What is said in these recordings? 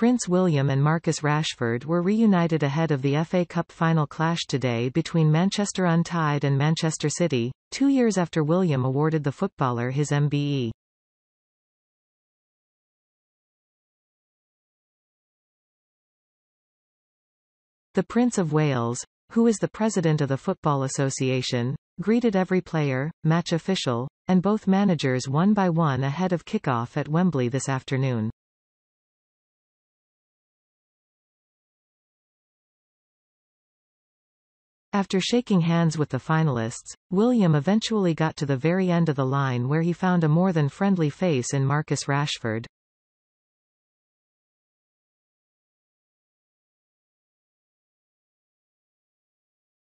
Prince William and Marcus Rashford were reunited ahead of the FA Cup final clash today between Manchester United and Manchester City, 2 years after William awarded the footballer his MBE. The Prince of Wales, who is the president of the Football Association, greeted every player, match official, and both managers one by one ahead of kickoff at Wembley this afternoon. After shaking hands with the finalists, William eventually got to the very end of the line where he found a more than friendly face in Marcus Rashford.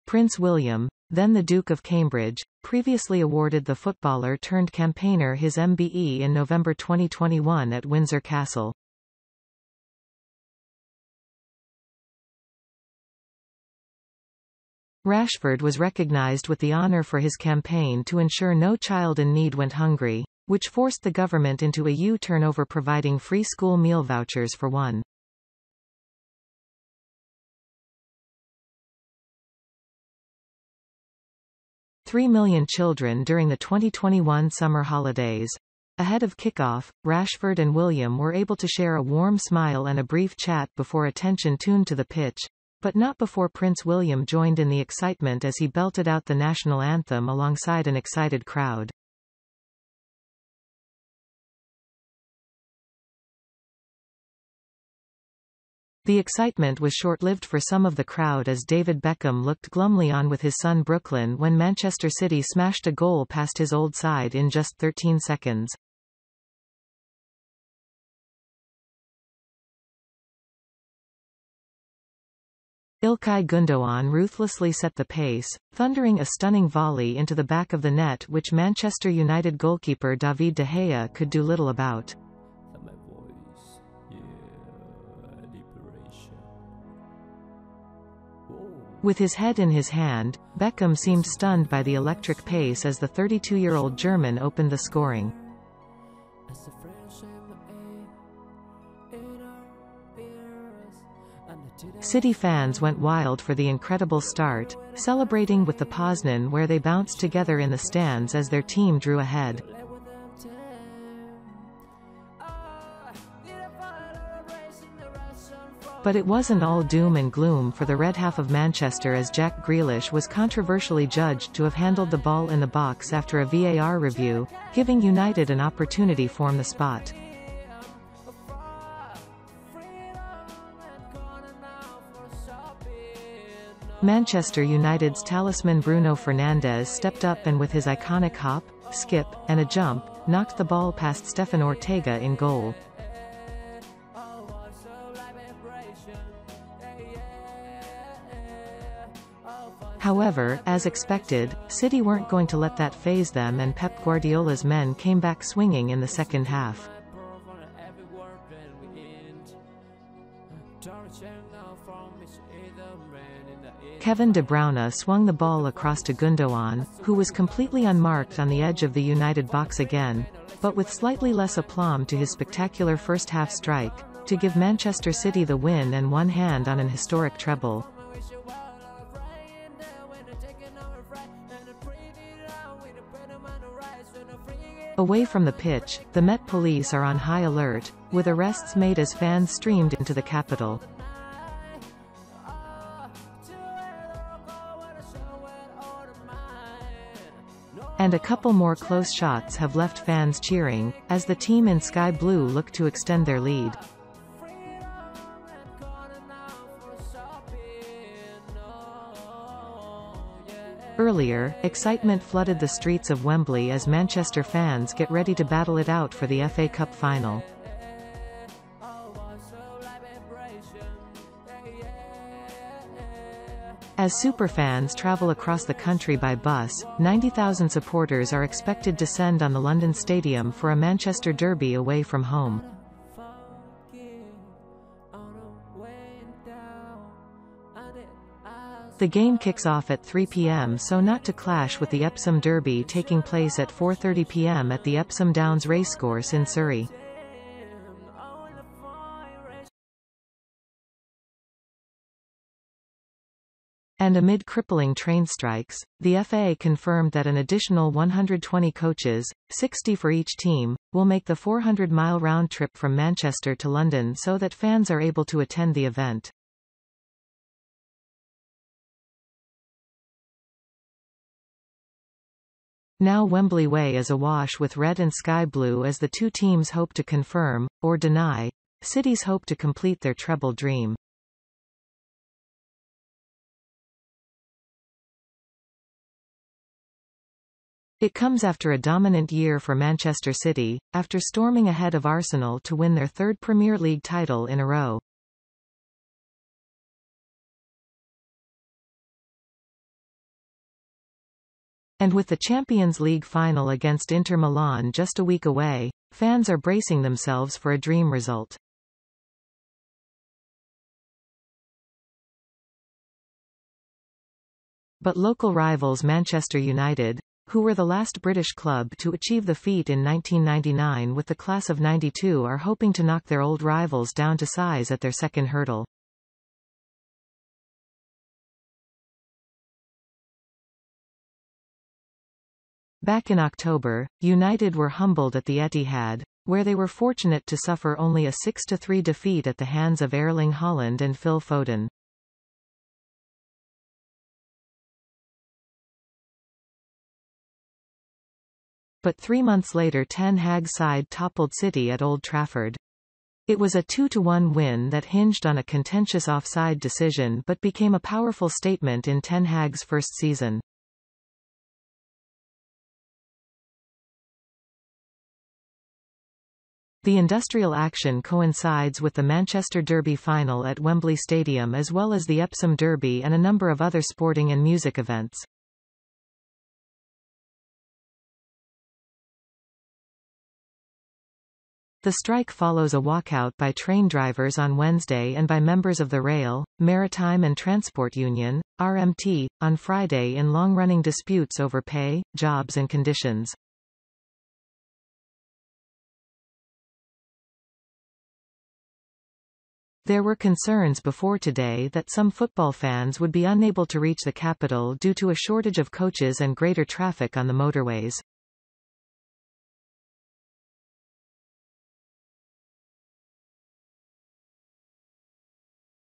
Prince William, then the Duke of Cambridge, previously awarded the footballer-turned-campaigner his MBE in November 2021 at Windsor Castle. Rashford was recognised with the honour for his campaign to ensure no child in need went hungry, which forced the government into a U-turn over providing free school meal vouchers for 1.3 million children during the 2021 summer holidays. Ahead of kickoff, Rashford and William were able to share a warm smile and a brief chat before attention tuned to the pitch, but not before Prince William joined in the excitement as he belted out the national anthem alongside an excited crowd. The excitement was short-lived for some of the crowd as David Beckham looked glumly on with his son Brooklyn when Manchester City smashed a goal past his old side in just 13 seconds. Ilkay Gundogan ruthlessly set the pace, thundering a stunning volley into the back of the net which Manchester United goalkeeper David De Gea could do little about. With his head in his hand, Beckham seemed stunned by the electric pace as the 32-year-old German opened the scoring. City fans went wild for the incredible start, celebrating with the Poznan where they bounced together in the stands as their team drew ahead. But it wasn't all doom and gloom for the red half of Manchester as Jack Grealish was controversially judged to have handled the ball in the box after a VAR review, giving United an opportunity from the spot. Manchester United's talisman Bruno Fernandes stepped up and with his iconic hop, skip, and a jump, knocked the ball past Stefan Ortega in goal. However, as expected, City weren't going to let that faze them and Pep Guardiola's men came back swinging in the second half. Kevin De Bruyne swung the ball across to Gundogan, who was completely unmarked on the edge of the United box again, but with slightly less aplomb to his spectacular first-half strike, to give Manchester City the win and one hand on an historic treble. Away from the pitch, the Met Police are on high alert, with arrests made as fans streamed into the capital. And a couple more close shots have left fans cheering, as the team in sky blue look to extend their lead. Earlier, excitement flooded the streets of Wembley as Manchester fans get ready to battle it out for the FA Cup final. As superfans travel across the country by bus, 90,000 supporters are expected to descend on the London Stadium for a Manchester derby away from home. The game kicks off at 3 p.m. so not to clash with the Epsom Derby taking place at 4:30 p.m. at the Epsom Downs Racecourse in Surrey. And amid crippling train strikes, the FA confirmed that an additional 120 coaches, 60 for each team, will make the 400-mile round trip from Manchester to London so that fans are able to attend the event. Now Wembley Way is awash with red and sky blue as the two teams hope to confirm, or deny, City's hope to complete their treble dream. It comes after a dominant year for Manchester City, after storming ahead of Arsenal to win their third Premier League title in a row. And with the Champions League final against Inter Milan just a week away, fans are bracing themselves for a dream result. But local rivals Manchester United, who were the last British club to achieve the feat in 1999 with the class of '92, are hoping to knock their old rivals down to size at their second hurdle. Back in October, United were humbled at the Etihad, where they were fortunate to suffer only a 6-3 defeat at the hands of Erling Haaland and Phil Foden. But 3 months later Ten Hag's side toppled City at Old Trafford. It was a 2-1 win that hinged on a contentious offside decision but became a powerful statement in Ten Hag's first season. The industrial action coincides with the Manchester Derby final at Wembley Stadium as well as the Epsom Derby and a number of other sporting and music events. The strike follows a walkout by train drivers on Wednesday and by members of the Rail, Maritime and Transport Union, RMT, on Friday in long-running disputes over pay, jobs and conditions. There were concerns before today that some football fans would be unable to reach the capital due to a shortage of coaches and greater traffic on the motorways.